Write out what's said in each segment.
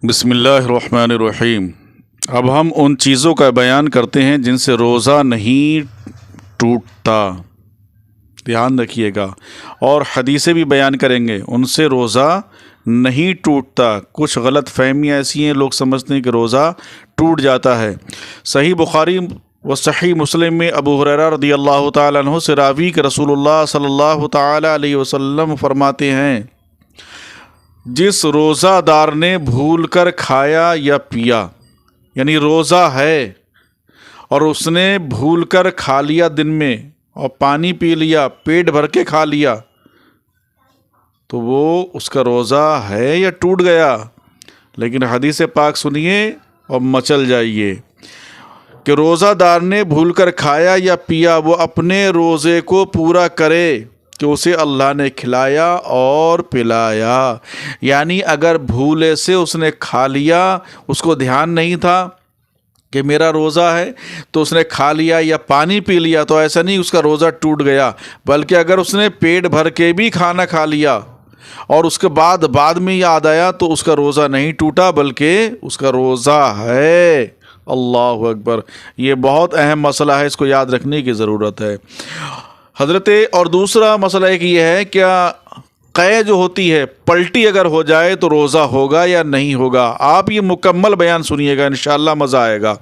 بسم اللہ الرحمن الرحیم۔ اب ہم ان چیزوں کا بیان کرتے ہیں جن سے روزہ نہیں ٹوٹتا، دھیان رکھیے گا، اور حدیثیں بھی بیان کریں گے، ان سے روزہ نہیں ٹوٹتا۔ کچھ غلط فہمیاں ایسی ہیں، لوگ سمجھتے ہیں کہ روزہ ٹوٹ جاتا ہے۔ صحیح بخاری و صحیح مسلم میں ابو ہریرہ رضی اللہ تعالیٰ عنہ سے راوی کہ رسول اللہ صلی اللہ تعالیٰ علیہ وسلم فرماتے ہیں، جس روزہ دار نے بھول کر کھایا یا پیا، یعنی روزہ ہے اور اس نے بھول کر کھا لیا دن میں اور پانی پی لیا، پیٹ بھر کے کھا لیا، تو وہ اس کا روزہ ہے یا ٹوٹ گیا؟ لیکن حدیث پاک سنیے اور مچل جائیے کہ روزہ دار نے بھول کر کھایا یا پیا، وہ اپنے روزے کو پورا کرے کہ اسے اللہ نے کھلایا اور پلایا۔ یعنی اگر بھولے سے اس نے کھا لیا، اس کو دھیان نہیں تھا کہ میرا روزہ ہے، تو اس نے کھا لیا یا پانی پی لیا، تو ایسا نہیں اس کا روزہ ٹوٹ گیا، بلکہ اگر اس نے پیٹ بھر کے بھی کھانا کھا لیا اور اس کے بعد میں یاد آیا، تو اس کا روزہ نہیں ٹوٹا بلکہ اس کا روزہ ہے۔ اللہ اکبر، یہ بہت اہم مسئلہ ہے، اس کو یاد رکھنے کی ضرورت ہے حضرت۔ اور دوسرا مسئلہ ایک یہ ہے، کیا قے جو ہوتی ہے، پلٹی اگر ہو جائے تو روزہ ہوگا یا نہیں ہوگا؟ آپ یہ مکمل بیان سنیے گا، انشاءاللہ مزہ آئے گا،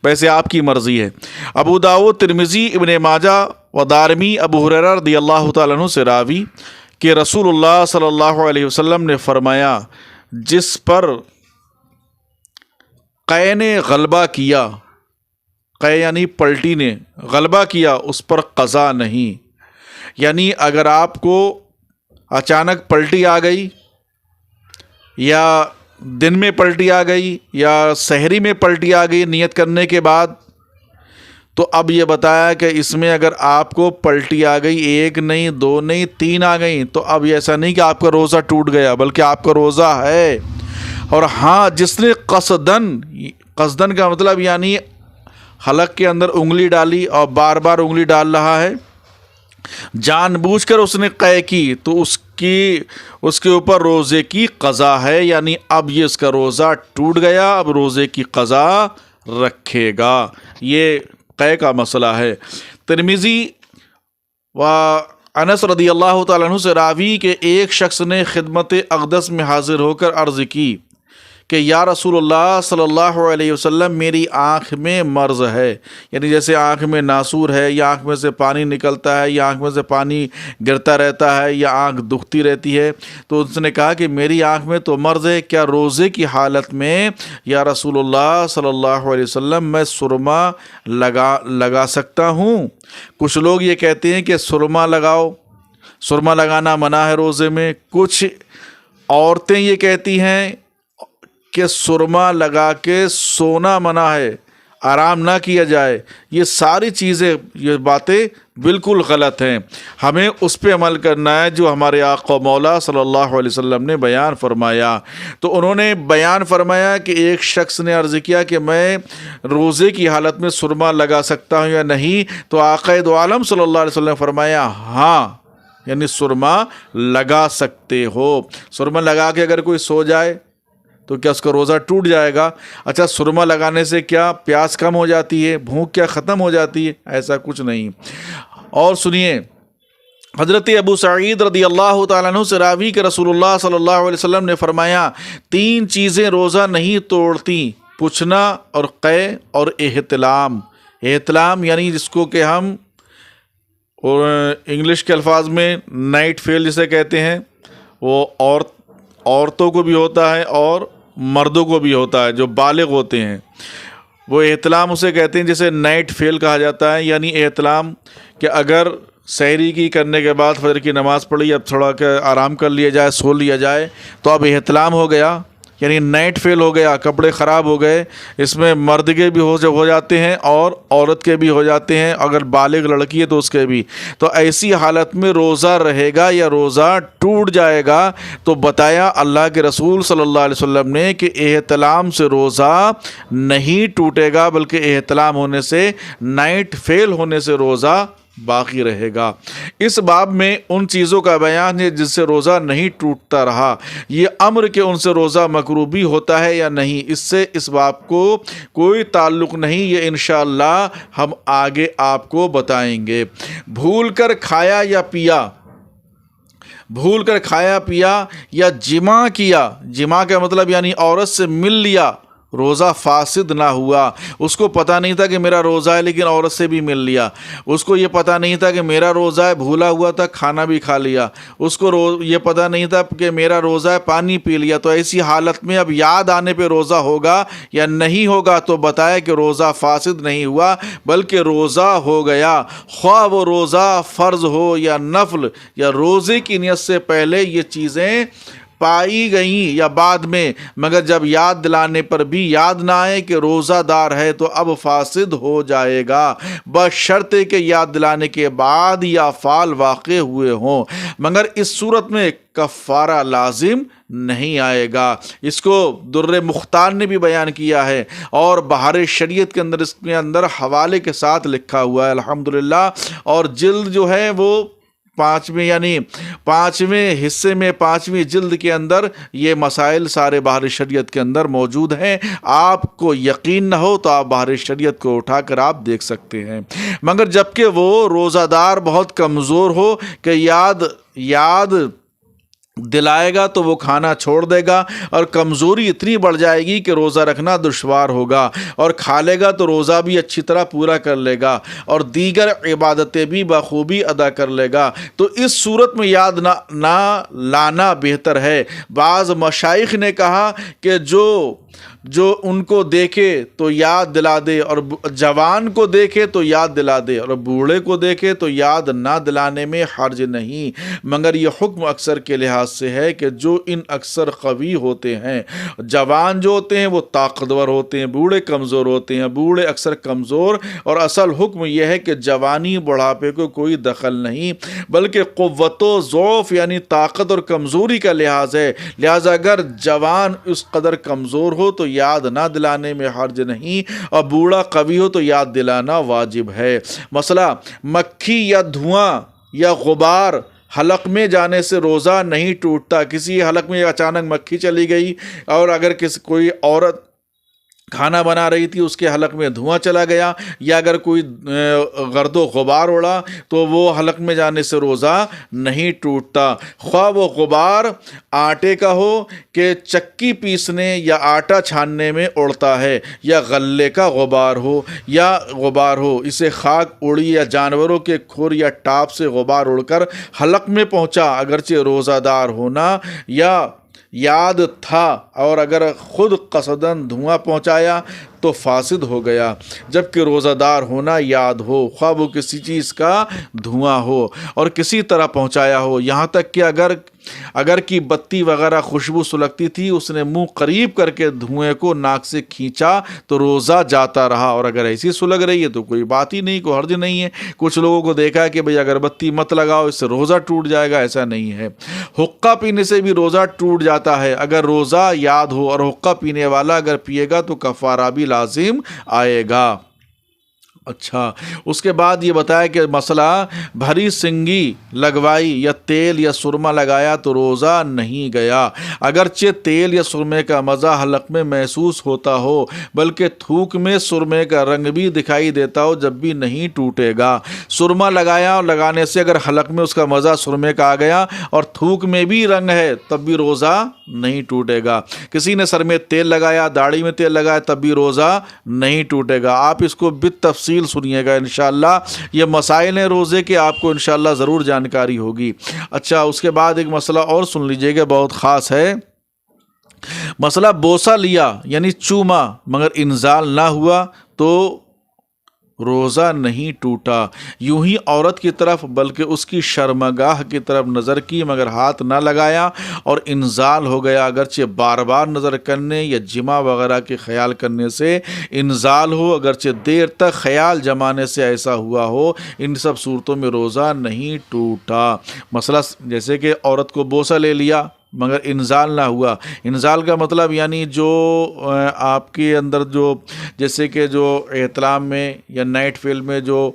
ویسے آپ کی مرضی ہے۔ ابو داؤد، ترمذی، ابن ماجہ و دارمی ابو ہریرہ رضی اللہ تعالیٰ عنہ سے راوی کہ رسول اللہ صلی اللہ علیہ وسلم نے فرمایا، جس پر قے نے غلبہ کیا، قے یعنی پلٹی نے غلبہ کیا، اس پر قضا نہیں۔ یعنی اگر آپ کو اچانک پلٹی آ گئی، یا دن میں پلٹی آ گئی، یا سحری میں پلٹی آ گئی نیت کرنے کے بعد، تو اب یہ بتایا کہ اس میں اگر آپ کو پلٹی آ گئی، ایک نہیں، دو نہیں، تین آ گئی، تو اب ایسا نہیں کہ آپ کا روزہ ٹوٹ گیا، بلکہ آپ کا روزہ ہے۔ اور ہاں، جس نے قصدن کا مطلب یعنی حلق کے اندر انگلی ڈالی اور بار بار انگلی ڈال رہا ہے، جان بوجھ کر اس نے قے کی، تو اس کے اوپر روزے کی قضا ہے، یعنی اب یہ اس کا روزہ ٹوٹ گیا، اب روزے کی قضا رکھے گا۔ یہ قے کا مسئلہ ہے۔ ترمذی و انس رضی اللہ تعالیٰ عنہ سے راوی کہ ایک شخص نے خدمت اقدس میں حاضر ہو کر عرض کی کہ یا رسول اللہ صلی اللہ علیہ وسلم، میری آنکھ میں مرض ہے، یعنی جیسے آنکھ میں ناسور ہے، یا آنکھ میں سے پانی نکلتا ہے، یا آنکھ میں سے پانی گرتا رہتا ہے، یا آنکھ دکھتی رہتی ہے۔ تو اس نے کہا کہ میری آنکھ میں تو مرض ہے، کیا روزے کی حالت میں یا رسول اللہ صلی اللہ علیہ وسلم میں سرما لگا سکتا ہوں؟ کچھ لوگ یہ کہتے ہیں کہ سرما لگاؤ، سرما لگانا منع ہے روزے میں۔ کچھ عورتیں یہ کہتی ہیں کہ سرما لگا کے سونا منع ہے، آرام نہ کیا جائے۔ یہ ساری چیزیں، یہ باتیں بالکل غلط ہیں۔ ہمیں اس پہ عمل کرنا ہے جو ہمارے آقا مولا صلی اللہ علیہ وسلم نے بیان فرمایا۔ تو انہوں نے بیان فرمایا کہ ایک شخص نے عرض کیا کہ میں روزے کی حالت میں سرما لگا سکتا ہوں یا نہیں؟ تو آقا دو عالم صلی اللہ علیہ وسلم نے فرمایا ہاں، یعنی سرما لگا سکتے ہو۔ سرما لگا کے اگر کوئی سو جائے تو کیا اس کا روزہ ٹوٹ جائے گا؟ اچھا، سرما لگانے سے کیا پیاس کم ہو جاتی ہے، بھوک کیا ختم ہو جاتی ہے؟ ایسا کچھ نہیں۔ اور سنیے، حضرت ابو سعید رضی اللہ تعالیٰ عنہ سے راوی کہ رسول اللہ صلی اللہ علیہ وسلم نے فرمایا، تین چیزیں روزہ نہیں توڑتی: پوچھنا اور قے اور احتلام۔ احتلام یعنی جس کو کہ ہم اور انگلش کے الفاظ میں نائٹ فیل جسے کہتے ہیں، وہ عورتوں کو بھی ہوتا ہے اور مردوں کو بھی ہوتا ہے جو بالغ ہوتے ہیں، وہ احتلام اسے کہتے ہیں جسے نائٹ فیل کہا جاتا ہے۔ یعنی احتلام کہ اگر سحری کی کرنے کے بعد فجر کی نماز پڑھی، اب تھوڑا کہ آرام کر لیا جائے، سو لیا جائے، تو اب احتلام ہو گیا، یعنی نائٹ فیل ہو گیا، کپڑے خراب ہو گئے۔ اس میں مرد کے بھی ہو جاتے ہیں اور عورت کے بھی ہو جاتے ہیں، اگر بالغ لڑکی ہے تو اس کے بھی۔ تو ایسی حالت میں روزہ رہے گا یا روزہ ٹوٹ جائے گا؟ تو بتایا اللہ کے رسول صلی اللہ علیہ وسلم نے کہ احتلام سے روزہ نہیں ٹوٹے گا، بلکہ احتلام ہونے سے، نائٹ فیل ہونے سے روزہ باقی رہے گا۔ اس باب میں ان چیزوں کا بیان ہے جس سے روزہ نہیں ٹوٹتا رہا۔ یہ امر کہ ان سے روزہ مکروہ بھی ہوتا ہے یا نہیں، اس سے اس باب کو کوئی تعلق نہیں، یہ انشاءاللہ ہم آگے آپ کو بتائیں گے۔ بھول کر کھایا یا پیا، بھول کر کھایا پیا یا جماع کیا، جماع کا مطلب یعنی عورت سے مل لیا، روزہ فاسد نہ ہوا۔ اس کو پتہ نہیں تھا کہ میرا روزہ ہے لیکن عورت سے بھی مل لیا، اس کو یہ پتہ نہیں تھا کہ میرا روزہ ہے، بھولا ہوا تھا، کھانا بھی کھا لیا، اس کو یہ پتہ نہیں تھا کہ میرا روزہ ہے، پانی پی لیا، تو ایسی حالت میں اب یاد آنے پہ روزہ ہوگا یا نہیں ہوگا؟ تو بتایا کہ روزہ فاسد نہیں ہوا بلکہ روزہ ہو گیا، خواہ وہ روزہ فرض ہو یا نفل، یا روزے کی نیت سے پہلے یہ چیزیں پائی گئیں یا بعد میں، مگر جب یاد دلانے پر بھی یاد نہ آئے کہ روزہ دار ہے تو اب فاسد ہو جائے گا، بشرطے کہ یاد دلانے کے بعد یہ افعال واقع ہوئے ہوں، مگر اس صورت میں کفارہ لازم نہیں آئے گا۔ اس کو در مختار نے بھی بیان کیا ہے اور بہار شریعت کے اندر اس کے اندر حوالے کے ساتھ لکھا ہوا ہے الحمدللہ، اور جلد جو ہے وہ پانچویں حصے میں 5ویں جلد کے اندر یہ مسائل سارے بہار شریعت کے اندر موجود ہیں۔ آپ کو یقین نہ ہو تو آپ بہار شریعت کو اٹھا کر آپ دیکھ سکتے ہیں، مگر جبکہ وہ روزہ دار بہت کمزور ہو کہ یاد دلائے گا تو وہ کھانا چھوڑ دے گا، اور کمزوری اتنی بڑھ جائے گی کہ روزہ رکھنا دشوار ہوگا، اور کھا لے گا تو روزہ بھی اچھی طرح پورا کر لے گا اور دیگر عبادتیں بھی بخوبی ادا کر لے گا، تو اس صورت میں یاد نہ لانا بہتر ہے۔ بعض مشائخ نے کہا کہ جو ان کو دیکھے تو یاد دلا دے، اور جوان کو دیکھے تو یاد دلا دے، اور بوڑھے کو دیکھے تو یاد نہ دلانے میں حرج نہیں، مگر یہ حکم اکثر کے لحاظ سے ہے کہ جو ان اکثر قوی ہوتے ہیں، جوان جو ہوتے ہیں وہ طاقتور ہوتے ہیں، بوڑھے کمزور ہوتے ہیں، بوڑھے اکثر کمزور، اور اصل حکم یہ ہے کہ جوانی بڑھاپے کو کوئی دخل نہیں، بلکہ قوت و ضعف یعنی طاقت اور کمزوری کا لحاظ ہے، لہذا اگر جوان اس قدر کمزور ہو تو یاد نہ دلانے میں حرج نہیں، اور بوڑھا قوی ہو تو یاد دلانا واجب ہے۔ مسئلہ مکھی یا دھواں یا غبار حلق میں جانے سے روزہ نہیں ٹوٹتا۔ کسی حلق میں اچانک مکھی چلی گئی، اور اگر کوئی عورت کھانا بنا رہی تھی اس کے حلق میں دھواں چلا گیا، یا اگر کوئی گرد و غبار اڑا تو وہ حلق میں جانے سے روزہ نہیں ٹوٹتا، خواہ وہ غبار آٹے کا ہو کہ چکی پیسنے یا آٹا چھاننے میں اڑتا ہے، یا غلے کا غبار ہو، اسے خاک اڑی یا جانوروں کے کھر یا ٹاپ سے غبار اڑ کر حلق میں پہنچا، اگرچہ روزہ دار ہونا یا یاد تھا، اور اگر خود قصداً دھواں پہنچایا تو فاسد ہو گیا، جبکہ روزہ دار ہونا یاد ہو، خواہ وہ کسی چیز کا دھواں ہو اور کسی طرح پہنچایا ہو، یہاں تک کہ اگر کی بتی وغیرہ خوشبو سلگتی تھی، اس نے منہ قریب کر کے دھوئیں کو ناک سے کھینچا تو روزہ جاتا رہا، اور اگر ایسی سلگ رہی ہے تو کوئی بات ہی نہیں، کوئی حرج نہیں ہے۔ کچھ لوگوں کو دیکھا ہے کہ بھئی اگربتی مت لگاؤ، اس سے روزہ ٹوٹ جائے گا، ایسا نہیں ہے۔ حقہ پینے سے بھی روزہ ٹوٹ جاتا ہے، اگر روزہ یاد ہو، اور حقہ پینے والا اگر پیے گا تو کفارہ بھی لازم آئے گا۔ اچھا، اس کے بعد یہ بتایا کہ مسئلہ بھری سنگی لگوائی یا تیل یا سرما لگایا تو روزہ نہیں گیا، اگرچہ تیل یا سرمے کا مزہ حلق میں محسوس ہوتا ہو، بلکہ تھوک میں سرمے کا رنگ بھی دکھائی دیتا ہو، جب بھی نہیں ٹوٹے گا۔ سرما لگایا اور لگانے سے اگر حلق میں اس کا مزہ سرمے کا آ گیا اور تھوک میں بھی رنگ ہے تب بھی روزہ نہیں ٹوٹے گا۔ کسی نے سر میں تیل لگایا، داڑھی میں تیل لگایا، تب بھی روزہ نہیں ٹوٹے گا۔ آپ اس کو بالتفصیل سنیے گا انشاءاللہ، یہ مسائل ہیں روزے کے، آپ کو انشاءاللہ ضرور جانکاری ہوگی۔ اچھا، اس کے بعد ایک مسئلہ اور سن لیجئے گا، بہت خاص ہے۔ مسئلہ بوسہ لیا یعنی چوما مگر انزال نہ ہوا تو روزہ نہیں ٹوٹا، یوں ہی عورت کی طرف بلکہ اس کی شرمگاہ کی طرف نظر کی مگر ہاتھ نہ لگایا اور انزال ہو گیا، اگرچہ بار بار نظر کرنے یا جمع وغیرہ کے خیال کرنے سے انزال ہو، اگرچہ دیر تک خیال جمانے سے ایسا ہوا ہو، ان سب صورتوں میں روزہ نہیں ٹوٹا۔ مسئلہ جیسے کہ عورت کو بوسہ لے لیا مگر انزال نہ ہوا، انزال کا مطلب یعنی جو آپ کے اندر جو جیسے کہ جو احتلام میں یا نائٹ فیل میں جو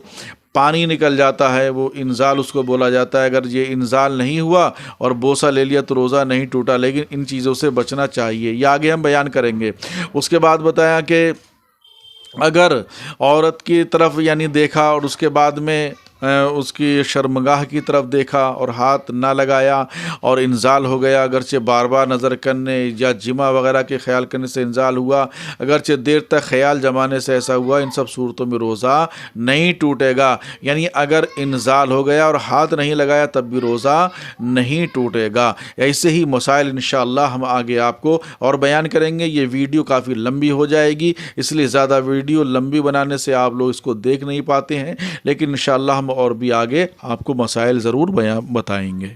پانی نکل جاتا ہے وہ انزال اس کو بولا جاتا ہے. اگر یہ انزال نہیں ہوا اور بوسہ لے لیا تو روزہ نہیں ٹوٹا، لیکن ان چیزوں سے بچنا چاہیے، یہ آگے ہم بیان کریں گے. اس کے بعد بتایا کہ اگر عورت کی طرف یعنی دیکھا اور اس کے بعد میں اس کی شرمگاہ کی طرف دیکھا اور ہاتھ نہ لگایا اور انزال ہو گیا، اگرچہ بار بار نظر کرنے یا جمع وغیرہ کے خیال کرنے سے انزال ہوا، اگرچہ دیر تک خیال جمانے سے ایسا ہوا، ان سب صورتوں میں روزہ نہیں ٹوٹے گا. یعنی اگر انزال ہو گیا اور ہاتھ نہیں لگایا تب بھی روزہ نہیں ٹوٹے گا. ایسے ہی مسائل انشاءاللہ ہم آگے آپ کو اور بیان کریں گے. یہ ویڈیو کافی لمبی ہو جائے گی، اس لیے زیادہ ویڈیو لمبی بنانے سے آپ لوگ اس کو دیکھ نہیں پاتے ہیں، لیکن انشاءاللہ ہم اور بھی آگے آپ کو مسائل ضرور بتائیں گے.